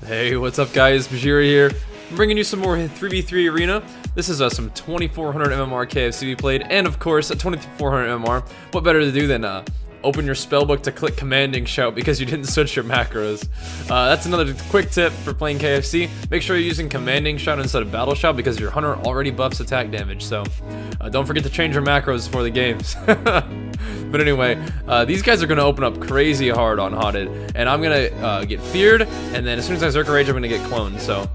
Hey, what's up guys, Bajheera here. I'm bringing you some more 3v3 arena. This is some 2400 MMR KFC we played, and of course, at 2400 MMR, what better to do than open your spellbook to click commanding shout because you didn't switch your macros. That's another quick tip for playing KFC. Make sure you're using commanding shout instead of battle shout because your hunter already buffs attack damage, so don't forget to change your macros for the games. But anyway, these guys are going to open up crazy hard on Hotted, and I'm going to get feared, and then as soon as I Zerka Rage, I'm going to get cloned, so...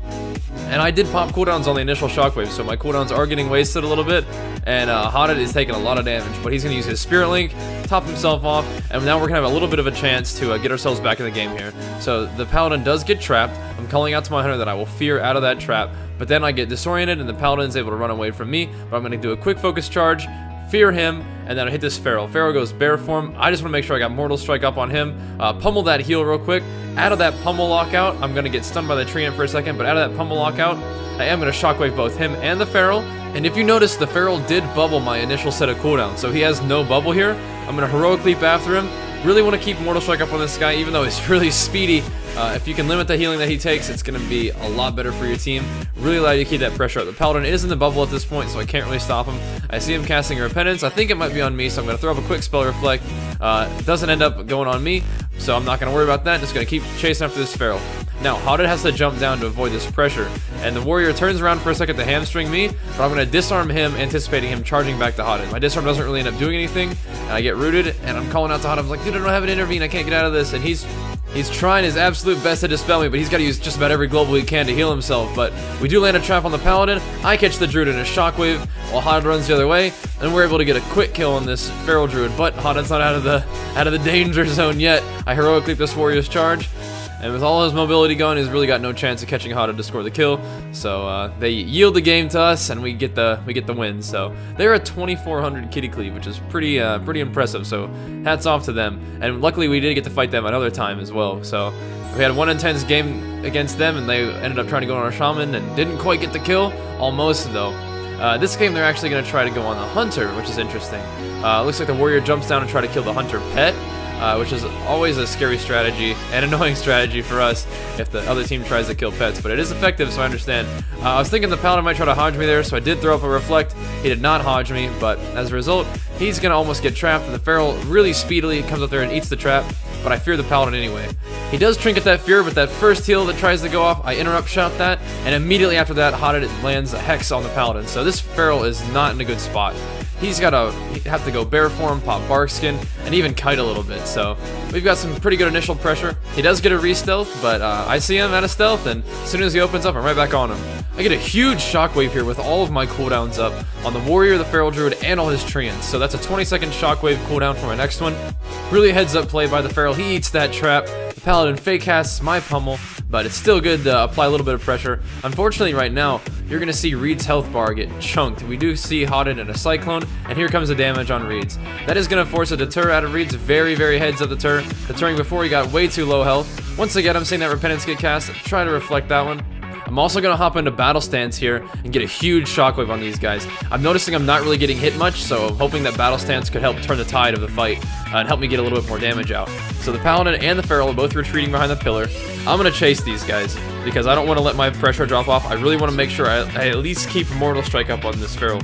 And I did pop cooldowns on the initial shockwave, so my cooldowns are getting wasted a little bit, and Hotted is taking a lot of damage, but he's going to use his Spirit Link, top himself off, and now we're going to have a little bit of a chance to get ourselves back in the game here. So the Paladin does get trapped. I'm calling out to my hunter that I will fear out of that trap, but then I get disoriented and the Paladin is able to run away from me, but I'm going to do a quick focus charge, fear him, and then I hit this Feral. Feral goes bear form. I just want to make sure I got Mortal Strike up on him. Pummel that heal real quick. Out of that pummel lockout, I'm going to get stunned by the tree for a second, but out of that pummel lockout, I am going to shockwave both him and the Feral. And if you notice, the Feral did bubble my initial set of cooldowns, so he has no bubble here. I'm going to heroic leap after him. Really want to keep Mortal Strike up on this guy, even though he's really speedy. If you can limit the healing that he takes, it's going to be a lot better for your team. Really allow you to keep that pressure up. The Paladin is in the bubble at this point, so I can't really stop him. I see him casting Repentance. I think it might be on me, so I'm going to throw up a quick Spell Reflect. It doesn't end up going on me, so I'm not going to worry about that. Just going to keep chasing after this Feral. Now, Hotted has to jump down to avoid this pressure, and the warrior turns around for a second to hamstring me, but I'm going to disarm him, anticipating him charging back to Hotted. My disarm doesn't really end up doing anything, and I get rooted, and I'm calling out to Hotted. I'm like, dude, I don't have an intervene, I can't get out of this, and he's trying his absolute best to dispel me, but he's got to use just about every global he can to heal himself. But we do land a trap on the Paladin. I catch the Druid in a shockwave while Hotted runs the other way, and we're able to get a quick kill on this Feral Druid. But Hotted's not out of the danger zone yet. I heroic leap this warrior's charge, and with all his mobility going, he's really got no chance of catching Hotted to score the kill. So they yield the game to us, and we get the win. So they're at 2400 Kitty Cleave, which is pretty impressive. So hats off to them. And luckily, we did get to fight them another time as well. So we had one intense game against them, and they ended up trying to go on our shaman and didn't quite get the kill. Almost though. This game, they're actually going to try to go on the hunter, which is interesting. Looks like the warrior jumps down and try to kill the hunter pet. Which is always a scary strategy and annoying strategy for us if the other team tries to kill pets, but it is effective, so I understand. I was thinking the Paladin might try to hodge me there, so I did throw up a Reflect. He did not hodge me, but as a result, he's going to almost get trapped, and the Feral really speedily comes up there and eats the trap, but I fear the Paladin anyway. He does trinket that fear, but that first heal that tries to go off, I interrupt shout that, and immediately after that, Hotted lands a Hex on the Paladin, so this Feral is not in a good spot. He's got to have to go bear form, pop bark skin, and even kite a little bit. So we've got some pretty good initial pressure. He does get a re-stealth, but I see him out of stealth, and as soon as he opens up, I'm right back on him. I get a huge shockwave here with all of my cooldowns up on the warrior, the Feral Druid, and all his treants. So that's a 20-second shockwave cooldown for my next one. Really heads up play by the Feral. He eats that trap. The Paladin fake casts my pummel, but it's still good to apply a little bit of pressure. Unfortunately, right now, you're going to see Reed's health bar get chunked. We do see Hotted in a Cyclone, and here comes the damage on Reed's. That is going to force a deter out of Reed's. Very, very heads up deter. Deterring before he got way too low health. Once again, I'm seeing that Repentance get cast. Try to reflect that one. I'm also going to hop into battle stance here and get a huge shockwave on these guys. I'm noticing I'm not really getting hit much, so I'm hoping that battle stance could help turn the tide of the fight and help me get a little bit more damage out. So the Paladin and the Feral are both retreating behind the pillar. I'm going to chase these guys because I don't want to let my pressure drop off. I really want to make sure I at least keep Mortal Strike up on this Feral.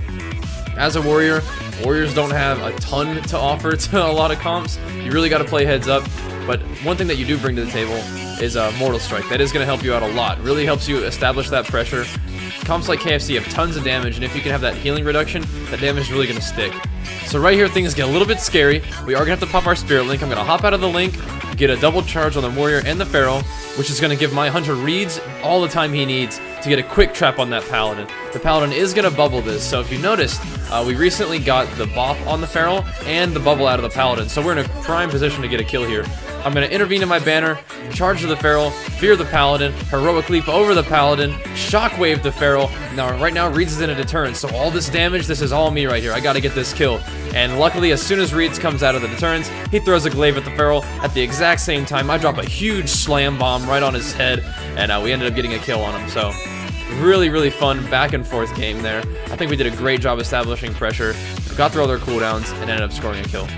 As a warrior, warriors don't have a ton to offer to a lot of comps. You really got to play heads up. But one thing that you do bring to the table is Mortal Strike. That is going to help you out a lot. Really helps you establish that pressure. Comps like KFC have tons of damage, and if you can have that healing reduction, that damage is really going to stick. So right here, things get a little bit scary. We are going to have to pop our Spirit Link. I'm going to hop out of the Link, get a double charge on the warrior and the Feral, which is going to give my hunter Reedz all the time he needs to get a quick trap on that Paladin. The Paladin is going to bubble this, so if you noticed, we recently got the bop on the Feral and the bubble out of the Paladin, so we're in a prime position to get a kill here. I'm going to intervene in my banner, charge to the Feral, fear the Paladin, heroic leap over the Paladin, shockwave the Feral. Now, right now, Reedz is in a deterrence, so all this damage, this is all me right here. I got to get this kill. And luckily, as soon as Reedz comes out of the deterrence, he throws a glaive at the Feral. At the exact same time, I drop a huge slam bomb right on his head, and we ended up getting a kill on him. So really, really fun back and forth game there. I think we did a great job establishing pressure, got through all their cooldowns, and ended up scoring a kill.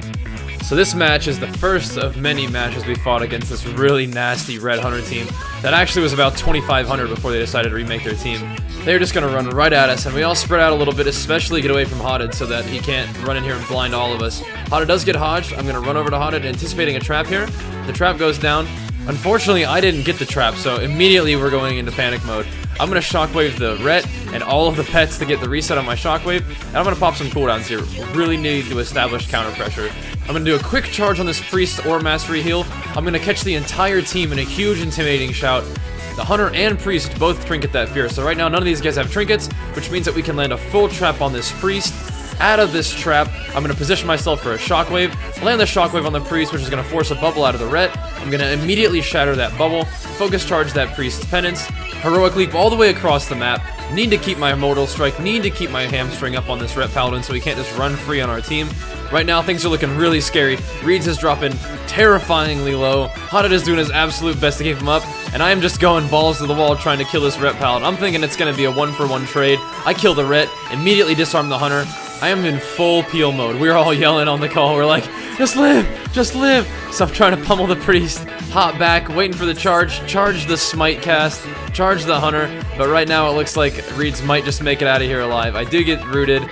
So this match is the first of many matches we fought against this really nasty Red Hunter team that actually was about 2,500 before they decided to remake their team. They were just going to run right at us, and we all spread out a little bit, especially get away from Hotted so that he can't run in here and blind all of us. Hotted does get hodged. I'm going to run over to Hotted, anticipating a trap here. The trap goes down. Unfortunately, I didn't get the trap, so immediately we're going into panic mode. I'm going to shockwave the Ret and all of the pets to get the reset on my shockwave, and I'm going to pop some cooldowns here. Really need to establish counter pressure. I'm going to do a quick charge on this Priest or Mastery heal. I'm going to catch the entire team in a huge intimidating shout. The Hunter and Priest both trinket that fear, so right now none of these guys have trinkets, which means that we can land a full trap on this Priest. Out of this trap, I'm going to position myself for a shockwave, land the shockwave on the Priest, which is going to force a bubble out of the Ret. I'm going to immediately shatter that bubble, focus charge that Priest's penance, heroic leap all the way across the map, need to keep my Mortal Strike, need to keep my hamstring up on this Ret Paladin so he can't just run free on our team. Right now, things are looking really scary. Reedz is dropping terrifyingly low. Hotted is doing his absolute best to keep him up, and I am just going balls to the wall trying to kill this Ret Paladin. I'm thinking it's going to be a 1-for-1 trade. I kill the Ret, immediately disarm the Hunter. I am in full peel mode. We're all yelling on the call. We're like, just live, just live. So I'm trying to pummel the Priest, hop back, waiting for the charge the Smite cast, charge the Hunter. But right now it looks like Reedz might just make it out of here alive. I do get rooted,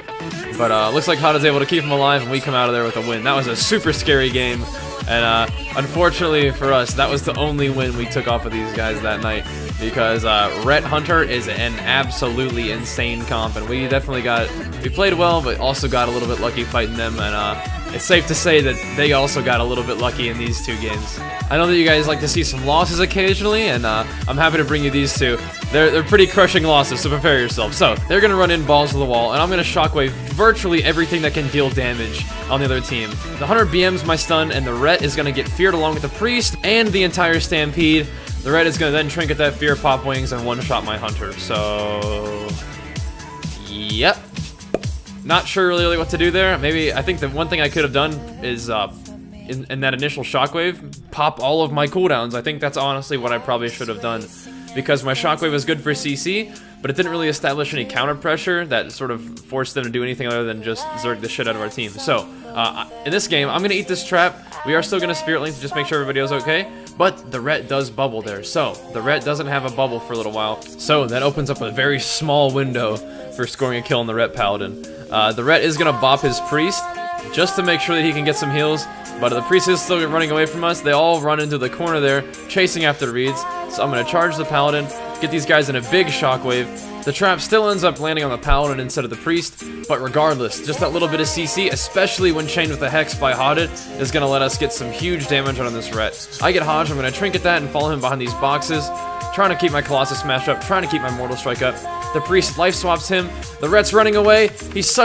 but looks like Hotted's able to keep him alive, and we come out of there with a win. That was a super scary game, and unfortunately for us, that was the only win we took off of these guys that night, because Ret Hunter is an absolutely insane comp, and we played well, but also got a little bit lucky fighting them, and it's safe to say that they also got a little bit lucky in these two games. I know that you guys like to see some losses occasionally, and I'm happy to bring you these two. They're pretty crushing losses, so prepare yourself. So, they're going to run in balls to the wall, and I'm going to shockwave virtually everything that can deal damage on the other team. The Hunter BMs my stun, and the Ret is going to get feared along with the Priest and the entire Stampede. The Ret is going to then trinket that fear, pop wings, and one-shot my Hunter. So, yep. Not sure really what to do there. Maybe, I think the one thing I could have done is, in that initial shockwave, pop all of my cooldowns. I think that's honestly what I probably should have done, because my shockwave was good for CC, but it didn't really establish any counter pressure that sort of forced them to do anything other than just zerg the shit out of our team. So, in this game, I'm going to eat this trap. We are still going to Spirit Link to just make sure everybody is okay, but the Ret does bubble there. So, the Ret doesn't have a bubble for a little while, so that opens up a very small window for scoring a kill on the Ret Paladin. The Ret is going to bop his Priest just to make sure that he can get some heals, but the Priest is still running away from us. They all run into the corner there, chasing after Reedz. So I'm going to charge the Paladin, get these guys in a big shockwave. The trap still ends up landing on the Paladin instead of the Priest, but regardless, just that little bit of CC, especially when chained with a Hex by Hotted, is going to let us get some huge damage on this Ret. I get hodged, I'm going to trinket that and follow him behind these boxes, trying to keep my Colossus smash up, trying to keep my Mortal Strike up. The Priest life swaps him. The Ret's running away. He's so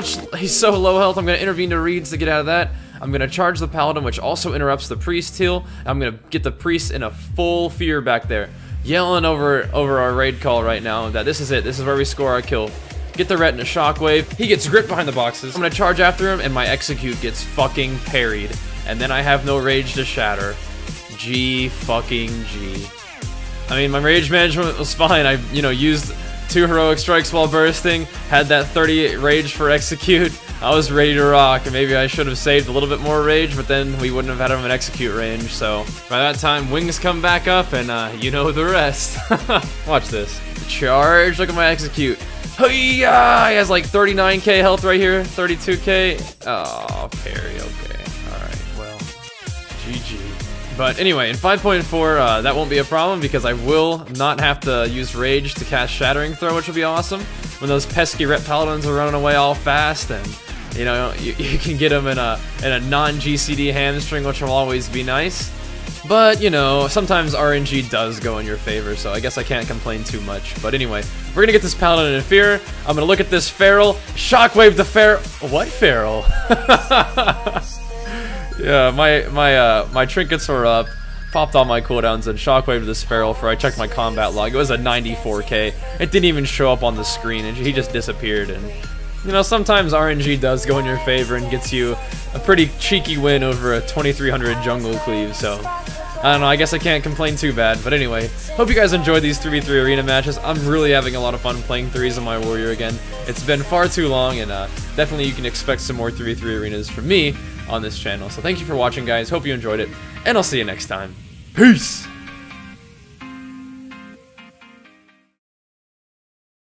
low health. I'm going to intervene to Reedz to get out of that. I'm going to charge the Paladin, which also interrupts the Priest heal. I'm going to get the Priest in a full fear back there, yelling over our raid call right now that this is it. This is where we score our kill. Get the Ret in a shockwave. He gets gripped behind the boxes. I'm going to charge after him, and my execute gets fucking parried. And then I have no rage to shatter. G fucking G. I mean, my rage management was fine. I, used 2 heroic strikes while bursting, had that 30 rage for execute. I was ready to rock, and maybe I should have saved a little bit more rage, but then we wouldn't have had him in execute range, so by that time, wings come back up, and you know the rest. Watch this. Charge, look at my execute. Hi-ya! He has like 39k health right here, 32k. Oh, parry, okay. Alright, well, GG. But anyway, in 5.4, that won't be a problem because I will not have to use Rage to cast Shattering Throw, which will be awesome. When those pesky Ret Paladins are running away all fast, and you can get them in a non-GCD hamstring, which will always be nice. But sometimes RNG does go in your favor, so I guess I can't complain too much. But anyway, we're gonna get this Paladin in fear. I'm gonna look at this Feral, shockwave the Feral. What Feral? Yeah, my trinkets were up, popped all my cooldowns, and shockwaved this Feral for I checked my combat log. It was a 94k. It didn't even show up on the screen, and he just disappeared. And sometimes RNG does go in your favor and gets you a pretty cheeky win over a 2300 jungle cleave. So I don't know, I guess I can't complain too bad. But anyway, hope you guys enjoyed these 3v3 arena matches. I'm really having a lot of fun playing 3s on my warrior again. It's been far too long, and definitely you can expect some more 3v3 arenas from me on this channel. So thank you for watching, guys. Hope you enjoyed it, and I'll see you next time. Peace!